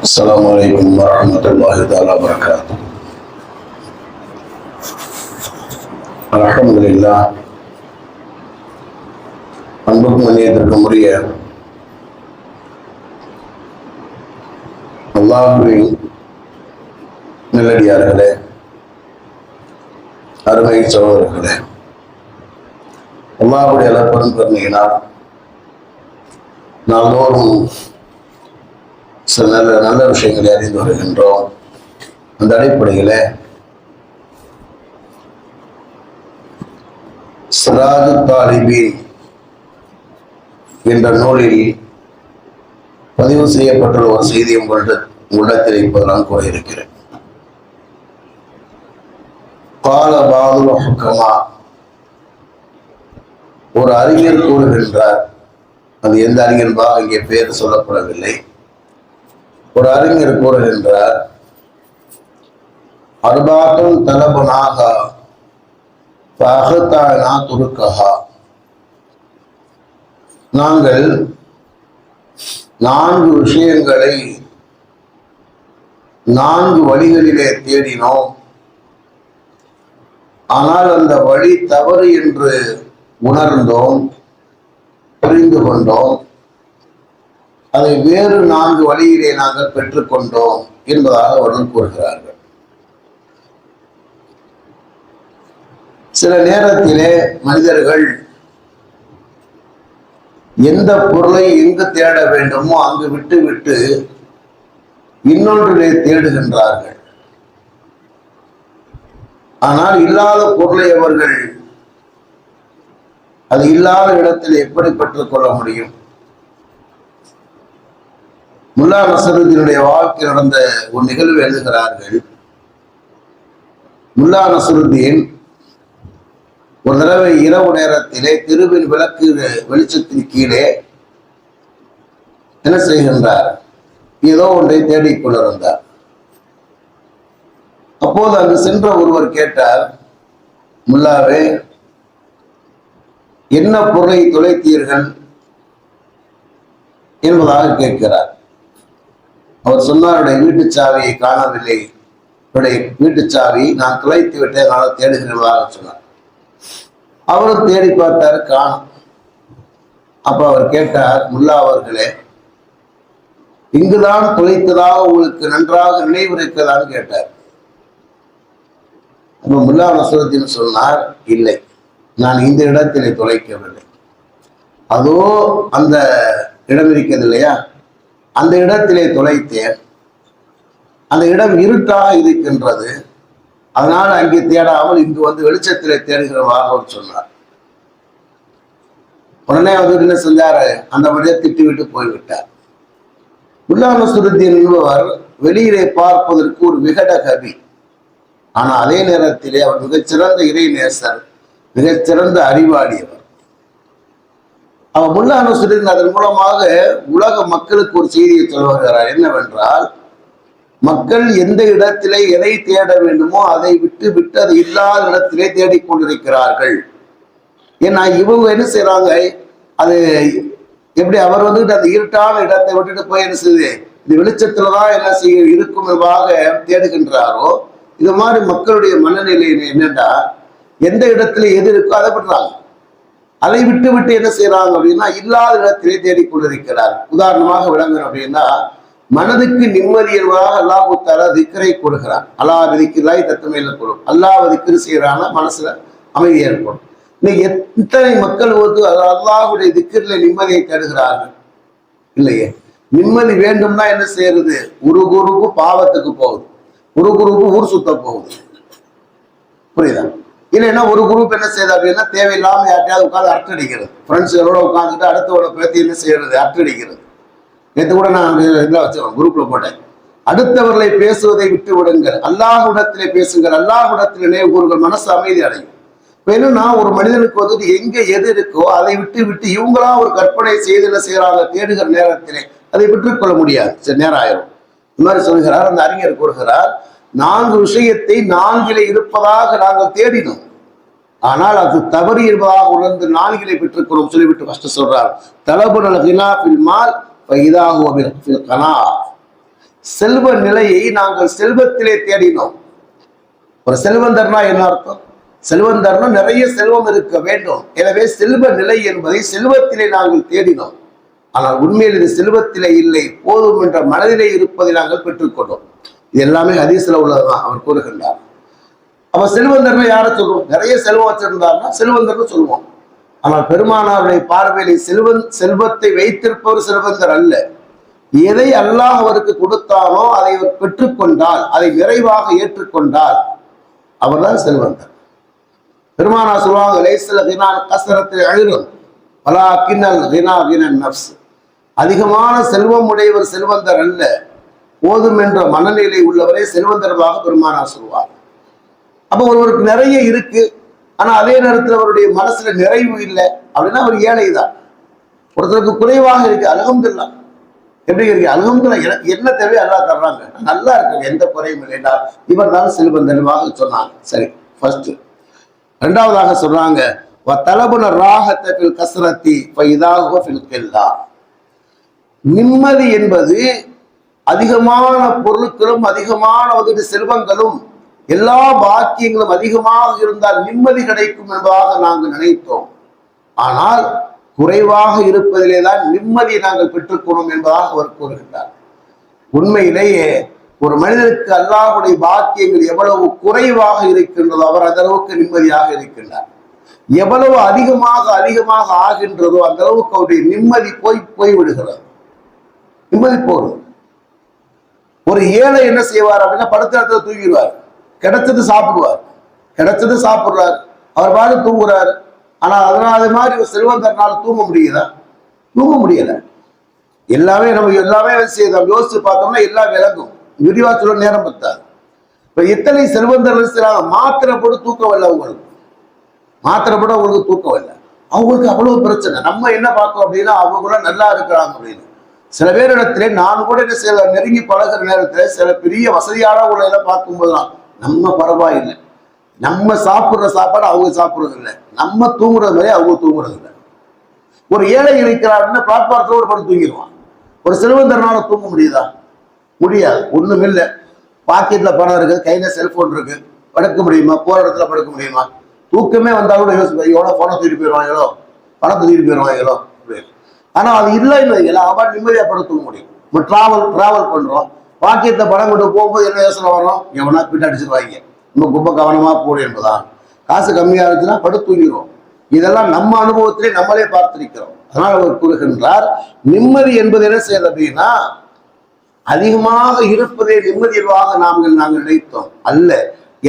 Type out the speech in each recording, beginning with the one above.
السلام عليكم ورحمة الله تعالى وبركاته. الحمد لله. அன்புக்கும் மன்னியத்திற்கும் உரிய அல்லாஹ்வின் நல்லடியார்களே, அருமை சகோதரர்களே, அல்லாஹ்வுடைய அளப்பெரும் கருணையினால் நாள்தோறும் சில நல்ல விஷயங்களை அறிந்து வருகின்றோம். அந்த அடிப்படையில் சிராஜு தாலிபீன் என்ற நூலில் பதிவு செய்யப்பட்டுள்ள ஒரு செய்தி உங்களிடத்தில் இப்போது நான் கூற இருக்கிறேன். கால பாதுல் ஹுக்கமா, ஒரு அறிஞர் கூறுகின்றார். அது எந்த அறிஞர்பாக இங்கே பேர் சொல்லப்படவில்லை. ஒரு அறிஞர் கூறுகின்றார், அர்பாத்துன் தலபனாக ஃபஅஹ்தானா துருக்கஹா, நாங்கள் 4 விஷயங்களை 4 வழிகளிலே தேடினோம். ஆனால் அந்த வழி தவறு என்று உணர்ந்தோம், புரிந்து கொண்டோம். அதை வேறு 4 வழியிலே நாங்கள் பெற்றுக்கொண்டோம் என்பதாக அவர்கள் கூறுகிறார்கள். சில நேரத்திலே மனிதர்கள் எந்த பொருளை எங்கு தேட வேண்டுமோ அங்கு விட்டு விட்டு இன்னொன்றிலே தேடுகின்றார்கள். ஆனால் இல்லாத பொருளை அவர்கள் அது இல்லாத இடத்தில் எப்படி பெற்றுக் கொள்ள முடியும்? முல்லா நஸ்ருத்தீனுடைய வாழ்க்கை நடந்த ஒரு நிகழ்வு எழுதுகிறார்கள். முல்லா நஸ்ருத்தீன் ஒரு தடவை இரவு நேரத்திலே தெருவின் விளக்கு வெளிச்சத்தின் கீழே என்ன செய்கின்றார்? ஏதோ ஒன்றை தேடிக் கொண்டிருந்தார். அப்போது அங்கு சென்ற ஒருவர் கேட்டார், முல்லாவே, என்ன பொருளை தொலைத்தீர்கள் என்பதாக கேட்கிறார். அவர் சொன்னார், வீட்டு சாவியை காணவில்லை, வீட்டு சாவி நான் தொலைத்து விட்டேன், நான் தேடுகிறதாக சொன்னார். அவரும் தேடி பார்த்தாரு, காணும். அப்ப அவர் கேட்டார், முல்லா அவர்களே, இங்குதான் தொலைத்ததாக உங்களுக்கு நன்றாக நினைவிருக்கிறதான்னு கேட்டார். அப்ப முல்லா நஸ்ருத்தீன் சொன்னார், இல்லை, நான் இந்த இடத்திலே தொலைக்கவில்லை. அதோ அந்த இடம் இருக்கிறது இல்லையா, அந்த இடத்திலே தொலைத்தேன். அந்த இடம் இருட்டாக இருக்கின்றது, அதனால் அங்கே தேடாமல் இங்கு வந்து வெளிச்சத்திலே தேடுகிறவாக அவர் சொன்னார். உடனே அவர் என்ன செஞ்சாரு? அந்த மனித திட்டிவிட்டு போய்விட்டார். முல்லா நஸ்ருத்தீன் என்பவர் வெளியிலே பார்ப்பதற்கு ஒரு விகட கவி. ஆனால் அதே நேரத்திலே அவர் மிகச்சிறந்த இறைநேசர், மிகச்சிறந்த அறிவாளியவர். அவர் முல்லா நஸ்ருத்தீன் அதன் மூலமாக உலக மக்களுக்கு ஒரு செய்தியை சொல்ல வருகிறார். என்னவென்றால், மக்கள் எந்த இடத்திலே எதை தேட வேண்டுமோ அதை விட்டு விட்டு அது இல்லாத இடத்திலே தேடிக்கொண்டிருக்கிறார்கள். ஏன்னா இவங்க என்ன செய்யறாங்க, அது எப்படி அவர் வந்துட்டு அந்த இருட்டான இடத்தை விட்டுட்டு போய் என்ன செய்யுது, இந்த வெளிச்சத்துலதான் என்ன செய்ய இருக்கும் என்பதாக தேடுகின்றாரோ, இது மாதிரி மக்களுடைய மனநிலை என்னன்னா, எந்த இடத்துல எது இருக்கோ அதை விடுறாங்க. அதை விட்டு விட்டு என்ன செய்யறாங்க அப்படின்னா, இல்லாத இடத்திலே தேடிக்கொண்டிருக்கிறார். உதாரணமாக விளங்கணும் அப்படின்னா, மனதுக்கு நிம்மதியவாக அல்லாஹ் தஆலா திக்ரை கொடுக்கிறான். அல்லாஹ் திக்ராய் தத்துமையில கொடுக்கும். அல்லாஹ் திக்ரு செய்யறான மனசுல அமைதி ஏற்படும். இன்னைக்கு எத்தனை மக்கள் வந்து அல்லாஹ்வுடைய திக்ரில நிம்மதியை தேடுகிறார்கள் இல்லையே. நிம்மதி வேண்டும்னா என்ன செய்யறது? ஒரு குரூப்பு பாவத்துக்கு போகுது, ஒரு குரூப்பு ஊர் சுத்த போகுது. புரியுதா? இல்லைன்னா ஒரு குரூப் என்ன செய்யுது அப்படின்னா, தேவையில்லாம யார்ட்டையாவது உட்காந்து அரட்டடிக்கிறது. ஃப்ரெண்ட்ஸுகளோட உட்காந்துட்டு அடுத்தவரை பேசி என்ன செய்யறது? அரட்டடிக்கிறது. நேற்று கூட நான் இதில் வச்சேன், குரூப்ல போட்டேன். அடுத்தவர்களை பேசுவதை விட்டு விடுங்கள், அல்லாஹ்விடத்திலே பேசுங்கள், அல்லாஹ்விடத்திலே நினைவு கூறுங்கள், மனசு அமைதி அடையும். வேணும்னா ஒரு மனிதனுக்கு வந்துட்டு எங்க எது இருக்கோ அதை விட்டு விட்டு இவங்களா ஒரு கற்பனை செய்து என்ன செய்யறாங்க, தேடுகிற நேரத்திலே அதை பெற்றுக்கொள்ள முடியாது. சரி, நேரம் ஆயிரும். இந்த மாதிரி சொல்கிறார் அந்த அறிஞர் கூறுகிறார், 4 விஷயத்தை 4 இருப்பதாக நாங்கள் தேடினோம். ஆனால் அது தவறு என்பதாக உணர்ந்து 4 பெற்றுக்கொள்ளும் சொல்லிவிட்டு ஃபர்ஸ்ட் சொல்றார், தலபுல் கினா ஃபில் மால் ஃபஇதாஹு ஃபில் கனா. செல்வ நிலையை நாங்கள் செல்வத்திலே தேடினோம். ஒரு செல்வந்தர்னா என்ன அர்த்தம்? செல்வந்தர்னா நிறைய செல்வம் இருக்க வேண்டும். எனவே செல்வ நிலை என்பதை செல்வத்திலே நாங்கள் தேடினோம். ஆனால் உண்மையில் இது செல்வத்திலே இல்லை, போதும் என்ற மனதிலே இருப்பதை நாங்கள் பெற்றுக்கொண்டோம். இது எல்லாமே ஹதீஸ்ல உள்ளதுதான் அவர் கூறுகின்றார். அப்ப செல்வந்தர்னு யாரை சொல்லுவோம்? நிறைய செல்வம் வச்சிருந்தாருன்னா செல்வந்தர்னு சொல்லுவோம். ஆனால் பெருமானாருடைய பார்வையிலே செல்வத்தை வைத்திருப்பவர் செல்வந்தர் அல்ல. எதை அல்லாஹ் அவருக்கு கொடுத்தானோ அதை அவர் பெற்றுக்கொண்டால், அதை நிறைவாக ஏற்றுக்கொண்டால் அவர்தான் செல்வந்தர். பெருமானா சொல்லுவாங்க, லைஸல் கினா கஸ்ரத்து இல்ம் வலாக்கின்னல் கினா கினன் நஃப்ஸ். அதிகமான செல்வம் உடையவர் செல்வந்தர் அல்ல, போதும் என்ற மனநிலை உள்ளவரே செல்வந்தரமாக பெருமானா சொல்வார். அப்ப ஒருவருக்கு நிறைய இருக்கு, ஆனா அதே நேரத்தில் அவருடைய மனசுல நிறைவு இல்லை அப்படின்னா அவர் ஏழை தான். ஒருத்தருக்கு குறைவாக இருக்கு, அல்ஹம்துலில்லாஹ். எப்படி இருக்கு? அல்ஹம்துலில்லாஹ், எனக்கு என்ன தேவை அல்லாஹ் தர்றாங்க, நல்லா இருக்கு, எந்த குறையும் இல்லைன்னா இவர் தான் செல்வந்தனமாக சொன்னாங்க. சரி, ஃபர்ஸ்ட். இரண்டாவதாக சொல்றாங்க, நிம்மதி என்பது அதிகமான பொருட்களும் அதிகமான செல்வங்களும் எல்லா பாக்கியங்களும் அதிகமாக இருந்தால் நிம்மதி கிடைக்கும் என்பதாக நாங்கள் நினைத்தோம். ஆனால் குறைவாக இருப்பதிலே தான் நிம்மதியை நாங்கள் பெற்றுக்கொள்வோம் என்பதாக அவர் கூறுகின்றார். உண்மையிலேயே ஒரு மனிதனுக்கு அல்லாஹ்வுடைய பாக்கியங்கள் எவ்வளவு குறைவாக இருக்கின்றதோ அவர் அந்த அளவுக்கு நிம்மதியாக இருக்கின்றார். எவ்வளவு அதிகமாக ஆகின்றதோ அந்த அளவுக்கு அவருடைய நிம்மதி போய்விடுகிறது. நிம்மதி போகும். ஒரு ஏழை என்ன செய்வார் அப்படின்னா படுத்த இடத்துல தூங்கிடுவார், கிடைச்சது சாப்பிடுவார், கிடைச்சது சாப்பிடுறாரு, அவர் பாடு தூங்குறாரு. ஆனா அதனால அது மாதிரி ஒரு செல்வந்தர்னால தூங்க முடியுதா? தூங்க முடியல. எல்லாமே செய்யணும். யோசிச்சு பார்த்தோம்னா எல்லாம் விளங்கும். விரிவா சொல்ல நேரம் பத்தாது. இப்ப எத்தனை செல்வந்தர்கள் செய்றாங்க, மாத்திரை போட்டு தூக்கம் இல்லை அவங்களுக்கு, மாத்திரை போட்டு அவங்களுக்கு தூக்கம் இல்லை. அவங்களுக்கு அவ்வளவு பிரச்சனை. நம்ம என்ன பார்க்கோம் அப்படின்னா அவங்க கூட நல்லா இருக்கிறாங்க அப்படின்னு. சில பேர் இடத்துல நான் கூட என்ன செய்ய நெருங்கி பழகிற நேரத்துல சில பெரிய வசதியான உள்ள பார்க்கும்போதுதான் நம்ம பரவாயில்லை, நம்ம சாப்பிடுற சாப்பாடு அவங்க சாப்பிடுறது இல்லை, நம்ம தூங்குறது மாதிரி அவங்க தூங்குறது இல்லை. ஒரு ஏழை இருக்கிறாருன்னா பிளாட்பாரத்தோடு படுத்து தூங்கிடுவான். ஒரு செல்வந்தரனால தூங்க முடியுதா? முடியாது. ஒண்ணும் இல்லை. பாக்கெட்ல பணம் இருக்குது, கையில செல்போன் இருக்கு, படுக்க முடியுமா? போற இடத்துல படுக்க முடியுமா? தூக்கமே வந்தா கூட யோசிப்பேன், எவ்வளோ பணம் தூக்கிட்டு போயிடுவாங்களோ, பணத்தை தூக்கிட்டு போயிடுவாங்களோ அப்படின்னு. ஆனா அது இல்லைன்னு அவன் நிம்மதியா படுத்து தூங்க முடியும். நம்ம டிராவல் பண்றோம், பாக்கெட்ல பணம் கொண்டு போகும்போது என்ன யோசனை வரும்? எவனா பிட்டு அடிச்சிருவாங்க, நம்ம ரொம்ப கவனமா போடு என்பதான். காசு கம்மியா இருந்துச்சுன்னா படுத்து தூங்கிடுவோம். இதெல்லாம் நம்ம அனுபவத்திலே நம்மளே பார்த்திருக்கிறோம். அதனால் அவர் கூறுகின்றார், நிம்மதி என்பது என்ன செய்யறது அப்படின்னா அதிகமாக இருப்பதே நிம்மதியாக நாங்கள் நினைத்தோம் அல்ல,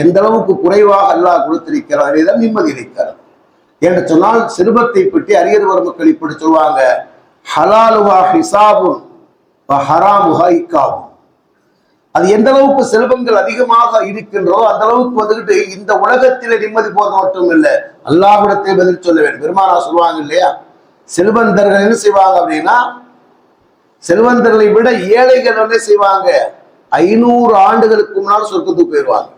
எந்த அளவுக்கு குறைவாக அல்லாஹ் கொடுத்திருக்கிறார் தான் நிம்மதி இருக்கிறது என்று சொன்னால், செல்வத்தை பற்றி அறிஞர் மக்கள் இப்படி சொல்லுவாங்க, ஹலாலுவா ஹிசாபுன் ஹராமுஹா இக்காபுன். அது எந்த அளவுக்கு செல்வங்கள் அதிகமாக இருக்கின்றதோ அந்த அளவுக்கு வந்துகிட்டு இந்த உலகத்திலே நிம்மதி போது மட்டும் இல்லை, அல்லாஹ்விடத்தை பதில் சொல்ல வேண்டும். பெருமானா சொல்லுவாங்க இல்லையா, செல்வந்தர்கள் என்ன செய்வாங்க அப்படின்னா, செல்வந்தர்களை விட ஏழைகள் என்ன செய்வாங்க, 500 ஆண்டுகளுக்கு முன்னால் சொர்க்கத்துக்கு போயிடுவாங்க.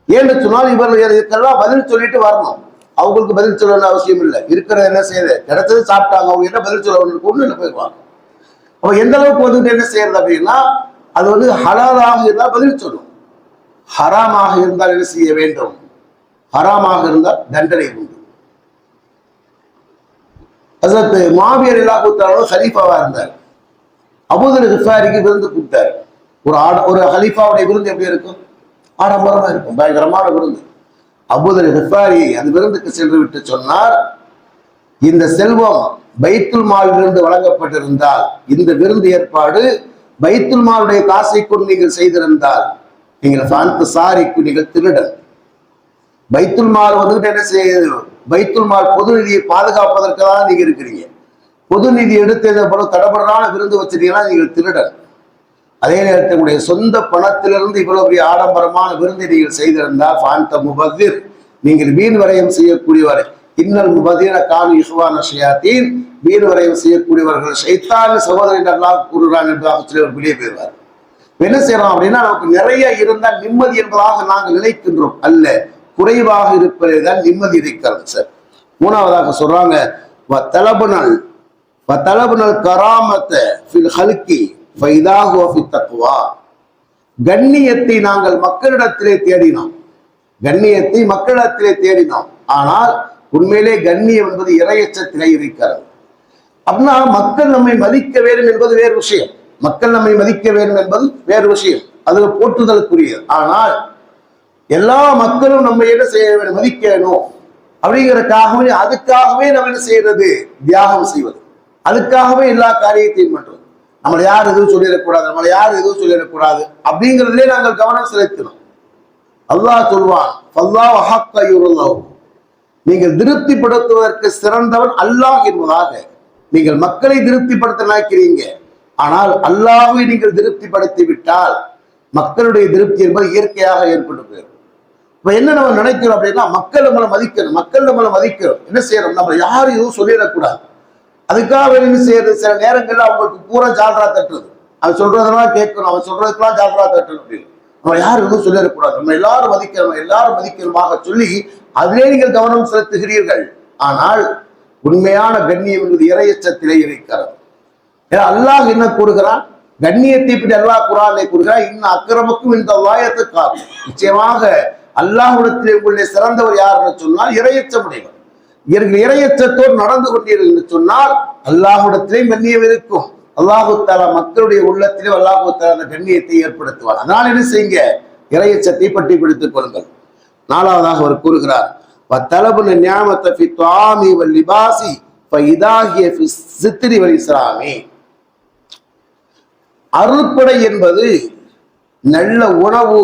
ஏன்னு சொன்னால் இவர்களுக்கெல்லாம் பதில் சொல்லிட்டு வரணும். அவங்களுக்கு பதில் சொல்லணும்னு அவசியம் இல்லை. இருக்கிறது என்ன செய்யுது, கிடைச்சது சாப்பிட்டாங்க, அவங்க என்ன பதில் சொல்ல ஒண்ணு இல்லை போயிடுவாங்க. அப்ப எந்த அளவுக்கு வந்துட்டு என்ன செய்யறது அப்படின்னா, அது ஹலாலாக இருந்தால் பதில் சொல்லும், ஹராமாக இருந்தால் என்ன செய்ய வேண்டும், ஹராமாக இருந்தால் தண்டனை உண்டு. ஹஸரத் முஆவியா ரலியல்லாஹு தஆலா ஹலீஃபாவா இருந்தார். அபூதர் கிஃபாரிக்கு விருந்து கொடுத்தார். ஒரு ஹலீஃபாவுடைய விருந்து எப்படி இருக்கும்? ஆடம்பரமா இருக்கும், பயங்கரமான விருந்து. அபூதர் கிஃபாரி அந்த விருந்துக்கு சென்று விட்டு சொன்னார், இந்த செல்வம் பைத்துல் மாலிலிருந்து வழங்கப்பட்டிருந்தால், இந்த விருந்து ஏற்பாடு பைத்துல் மாலுடைய காசை கொண்டு நீங்கள் செய்திருந்தால் நீங்கள் நீங்கள் திருடன். பைத்துல் மால் வந்துகிட்டு என்ன செய்யுது, பைத்துல் மால் பொது நிதியை பாதுகாப்பதற்கு தான் நீங்க இருக்கிறீங்க. பொது நிதி எடுத்தது போல தடபடான விருந்து வச்சிருக்கீங்கன்னா நீங்கள் திருடன். அதே நேரத்தில் உங்களுடைய சொந்த பணத்திலிருந்து இவ்வளவு பெரிய ஆடம்பரமான விருந்தை நீங்கள் செய்திருந்தால் ஃபான்த முபத்திர், நீங்கள் வீண் வரையம் செய்யக்கூடியவர். இன்னல் முபத்திர கானு இஹ்வான ஷயாத்தீன், வீண் வரையம் செய்யக்கூடியவர்கள் ஷைத்தான் சகோதரன் அல்லாஹ் கூறுகிறான் என்பதாக சொல்லி அவர் வெளியே போயிடுவார். என்ன செய்யறோம் அப்படின்னா, நமக்கு நிறைய இருந்தால் நிம்மதி என்பதாக நாங்கள் நினைக்கின்றோம் அல்ல, குறைவாக இருப்பதே தான் நிம்மதி இருக்கிறது. சார் மூணாவதாக சொல்றாங்க, தலபுனல் கராமத்தை ஃபில் ஹல்கி ஃபைதா ஹுவ ஃபி தக்வா. கண்ணியத்தை நாங்கள் மக்களிடத்திலே தேடினோம், கண்ணியத்தை மக்களிடத்திலே தேடினோம். ஆனால் உண்மையிலே கண்ணியம் என்பது இறையச்சத்திலே இருக்கிறது. அப்படின்னா மக்கள் நம்மை மதிக்க வேண்டும் என்பது வேறு விஷயம், மக்கள் நம்மை மதிக்க வேண்டும் என்பது வேறு விஷயம், அதுல போற்றுதலுக்குரியது. ஆனால் எல்லா மக்களும் நம்ம என்ன செய்ய வேண்டும், மதிக்க வேணும் அப்படிங்கிறதுக்காகவே, அதுக்காகவே நம்ம என்ன செய்யறது, தியாகம் செய்வது, அதுக்காகவே எல்லா காரியத்தையும் பண்றது. நம்மளை யார் எதுவும் சொல்லிடக்கூடாது, நம்மளை யார் எதுவும் சொல்லிடக்கூடாது அப்படிங்கிறதுலே நாங்கள் கவனம் செலுத்தணும். அல்லாஹ் சொல்வான், நீங்கள் திருப்திப்படுத்துவதற்கு சிறந்தவன் அல்லாஹ் என்பதாக. நீங்கள் மக்களை திருப்திப்படுத்த நினைக்கிறீங்க, ஆனால் அல்லாஹ்வை நீங்கள் திருப்திப்படுத்தி விட்டால் மக்களுடைய திருப்தி என்பது இயற்கையாக ஏற்பட்டு போயிடும். இப்ப என்ன நம்ம நினைக்கிறோம் அப்படின்னா, மக்கள் நம்மளை மதிக்கணும், மக்கள் நம்மளை மதிக்கிறோம், என்ன செய்யறோம், நம்ம யாரும் எதுவும் சொல்லிடக்கூடாது, அதுக்காக என்ன செய்யறது, சில நேரங்கள்ல அவங்களுக்கு பூரா ஜால்ரா தட்டுறது, அவன் சொல்றதெல்லாம் கேட்கணும், அவன் சொல்றதுக்கெல்லாம் ஜால்ரா தட்டணும் அப்படின்னு. நம்ம யாரும் எதுவும் சொல்லிடக்கூடாது, நம்ம எல்லாரும் மதிக்கிறோம், எல்லாரும் மதிக்கிறோமாக சொல்லி அதிலே நீங்கள் கவனம் செலுத்துகிறீர்கள். ஆனால் உண்மையான கண்ணியம் என்பது இறையச்சத்திலே இருக்கிறது. ஏன்னா அல்லாஹ் என்ன கூறுகிறான், கண்ணியத்தை பற்றி அல்லாஹ் குர்ஆனிலே கூறுகிறான், இன்ன அக்ரமக்கும் இந்த வாயத்துக்காக, நிச்சயமாக அல்லாஹ்விடத்திலே உங்களுடைய சிறந்தவர் யாருன்னு சொன்னால் இறையச்சமுடையவர். இறையச்சத்தோடு நடந்து கொண்டீர்கள் என்று சொன்னால் அல்லாஹ்விடத்திலே கண்ணியம் இருக்கும். அல்லாஹு தஆலா மக்களுடைய உள்ளத்திலே அல்லாஹு தஆலா அந்த கண்ணியத்தை ஏற்படுத்துவார். அதனால் என்ன செய்யுங்க, இறையச்சத்தை பற்றி பிடித்துக் கொள்ளுங்கள். நாலாவதாக அவர் கூறுகிறார், வத்தலபுன நியாமத ஃபி துஆமி வல் லிபாசி ஃபஇதாஹிய ஃபி சித்ரி வல் இஸ்லாமி. அருள்படை என்பது நல்ல உணவு,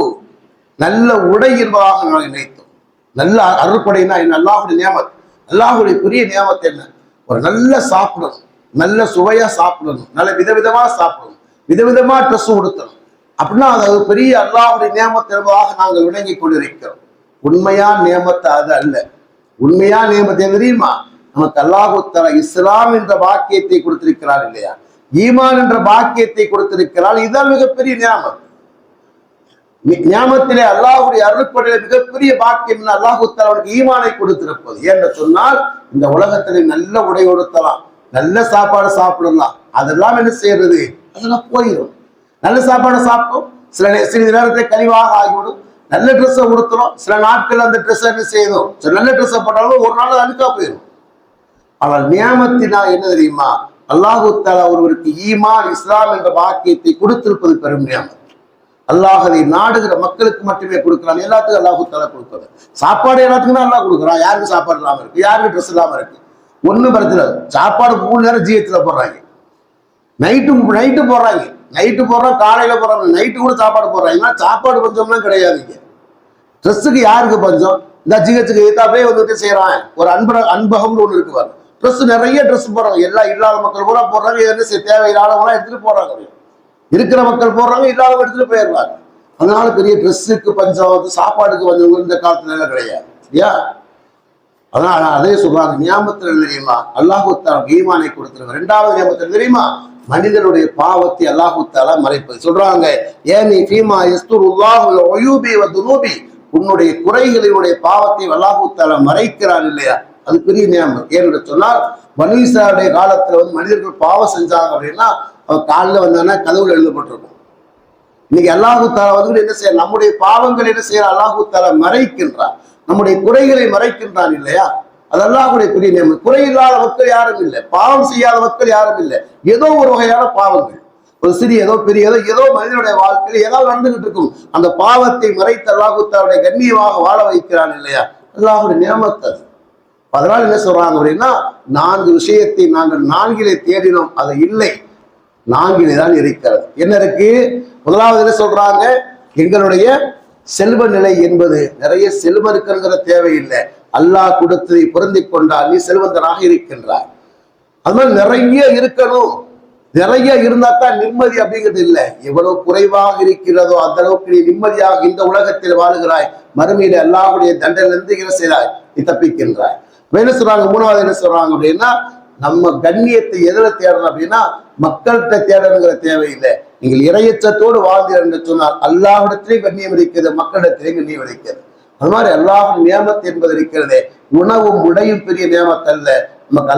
நல்ல உடை என்பதாக நான் நினைத்தோம். நல்ல அருள்படைனா என்ன, அல்லாஹுடைய நியாமத், அல்லாஹுடைய பெரிய நியாமத் என்ன, ஒரு நல்ல சாப்பிடணும், நல்ல சுவையா சாப்பிடணும், நல்ல விதவிதமா சாப்பிடணும், விதவிதமா ட்ரெஸ் உடுத்தணும் அப்படின்னா அது பெரிய அல்லாஹுடைய நியாமத் என்பதாக நாங்கள் விளங்கி கொண்டிருக்கிறோம். உண்மையான நியமத்தை அது அல்ல. உண்மையான நியமத்தை தெரியுமா, நமக்கு அல்லாஹு தஆலா இஸ்லாம் என்ற வாக்கியத்தை கொடுத்திருக்கிறார் இல்லையா, ஈமான் என்ற வாக்கியத்தை கொடுத்திருக்கிறார். இதுதான் மிகப்பெரிய நியாமத். நியாமத்திலே அல்லாஹுடைய அருள்படையில மிகப்பெரிய பாக்கியம் அல்லாஹு தஆலா அவனுக்கு ஈமானை கொடுத்திருப்பது. ஏன்னு சொன்னால் இந்த உலகத்திலே நல்ல உடை உடுத்தலாம், நல்ல சாப்பாடு சாப்பிடலாம், அதெல்லாம் என்ன செய்யறது, அதெல்லாம் போயிடும். நல்ல சாப்பாடு சாப்பிட்டோம், சிறிது நேரத்தை கழிவாக ஆகிவிடும். நல்ல ட்ரெஸ்ஸை உடுத்துறோம், சில நாட்கள் அந்த ட்ரெஸ் என்ன செய்யணும், நல்ல ட்ரெஸ்ஸை போட்டாலும் ஒரு நாள் அழுக்கா போயிடும். ஆனால் நியாமத்தினா என்ன தெரியுமா, அல்லாஹு தஆலா ஒருவருக்கு ஈமான் இஸ்லாம் என்ற வாக்கியத்தை கொடுத்திருப்பது பெரும் நியாமத். அல்லாஹ் அதை நாடுகிற மக்களுக்கு மட்டுமே கொடுக்கிறான், எல்லாத்துக்கும் அல்லாஹு தஆலா கொடுக்கிறது. சாப்பாடு எல்லாத்துக்கும் அல்லாஹ் கொடுக்குறான், யாருக்கு சாப்பாடு இல்லாம இருக்கு, யாருக்கு ட்ரெஸ் இல்லாம இருக்கு, ஒன்றும் பிரச்சனை. சாப்பாடு 3 நேரம் ஜிஹெச்ல போடுறாங்க, நைட்டு போடுறாங்க, நைட்டு போடுறோம், காலையில போடுறாங்க, நைட்டு கூட சாப்பாடு போடுறாங்க. சாப்பாடு பஞ்சம்லாம் கிடையாதுங்க. ட்ரெஸ்ஸுக்கு யாருக்கு பஞ்சம், இந்த ஜிஹெச்சுக்கு எத்தாப்பே வந்துட்டு செய்யறான். ஒரு அன்பகம்னு ஒண்ணு இருக்கு பாரு, ட்ரெஸ் நிறைய ட்ரெஸ் போடுறாங்க, எல்லாம் இல்லாத மக்கள் கூட போடுறாங்க, என்ன தேவையில்லாதவங்களாம் எடுத்துட்டு போறாங்க, இருக்கிற மக்கள் போடுறாங்க, இல்லாதவங்க எடுத்துட்டு போயிடுறாங்க. அதனால பெரிய ட்ரெஸ்ஸுக்கு பஞ்சம், சாப்பாடுக்கு பஞ்சம் இந்த காலத்துல எல்லாம் கிடையாது இல்லையா. அதனால அதே சொல்றாங்க, நியாமத்தில் தெரியுமா அல்லாஹு தஆலா ஈமானை கொடுத்திருக்க. 2வது நியாமத்தில் தெரியுமா, மனிதனுடைய பாவத்தை அல்லாஹு தஆலா மறைப்பது. சொல்றாங்க, ஏனி ஃபீமா யஸ்துருல்லாஹுல் உயூபி வ துனூபி, உன்னுடைய குறைகளினுடைய பாவத்தை அல்லாஹு தஆலா மறைக்கிறான் இல்லையா, அது பெரிய நியாமத். ஏன்னு சொன்னால் பனூ இஸ்ராயீலுடைய காலத்துல மனிதர்கள் பாவம் செஞ்சாங்க அப்படின்னா அவன் காலில் வந்தானா கதவுல எழுதப்பட்டிருக்கும். இன்னைக்கு அல்லாஹு தஆலா என்ன செய்ய, நம்முடைய பாவங்கள் என்ன செய்ய அல்லாஹு தஆலா மறைக்கின்றான், நம்முடைய குறைகளை மறைக்கின்றான் இல்லையா. அது அல்லாஹ்வுடைய பெரிய நியமத். குறை இல்லாத மக்கள் யாரும் இல்லை, பாவம் செய்யாத மக்கள் யாரும் இல்லை. ஏதோ ஒரு வகையான பாவங்கள், ஒரு சிறியதோ பெரியதோ ஏதோ மனிதனுடைய வாழ்க்கையில் ஏதாவது நடந்துகிட்டு இருக்கும். அந்த பாவத்தை மறைத்து அல்லாஹு தஆலா கண்ணியமாக வாழ வைக்கிறான் இல்லையா, அல்லாஹ்வுடைய நியமத் அது. அதனால என்ன சொல்றாங்க அப்படின்னா, 4 விஷயத்தை நாங்கள் 4 தேடினோம், அது இல்லை, 4 தான் இருக்கிறது. என்ன இருக்கு, முதலாவது என்ன சொல்றாங்க, எங்களுடைய செல்வ நிலை என்பது நிறைய செல்வம் இருக்கிற தேவையில்லை, அல்லாஹ் கொடுத்ததை பொருந்தி கொண்டால் நீ செல்வந்தனாக இருக்கின்றாய். அது மாதிரி நிறைய இருக்கணும், நிறைய இருந்தா தான் நிம்மதி அப்படிங்கிறது இல்லை. எவ்வளவு குறைவாக இருக்கிறதோ அந்த அளவுக்கு நீ நிம்மதியாக இந்த உலகத்தில் வாழுகிறாய், மறுமையில அல்லாஹ்வுடைய தண்டனையிலிருந்து என்ன செய்கிறாய், நீ தப்பிக்கின்றாய். என்ன சொல்றாங்க, 3வது என்ன சொல்றாங்க அப்படின்னா, நம்ம கண்ணியத்தை எதிர தேடணும் அப்படின்னா மக்கள்கிட்ட தேடணுங்கிற தேவையில்லை. நீங்கள் இறையச்சத்தோடு வாழ்ந்தீர்கள் என்று சொன்னால் அல்லாஹ்விடத்திலே கண்ணியம் இருக்கிறது, மக்களிடத்திலே கண்ணியம் இருக்கிறது. அது மாதிரி அல்லாஹ்வின் நியமத் என்பது இருக்கிறதே, உணவும் உடையும் பெரிய நியமத் அல்ல, நமக்கு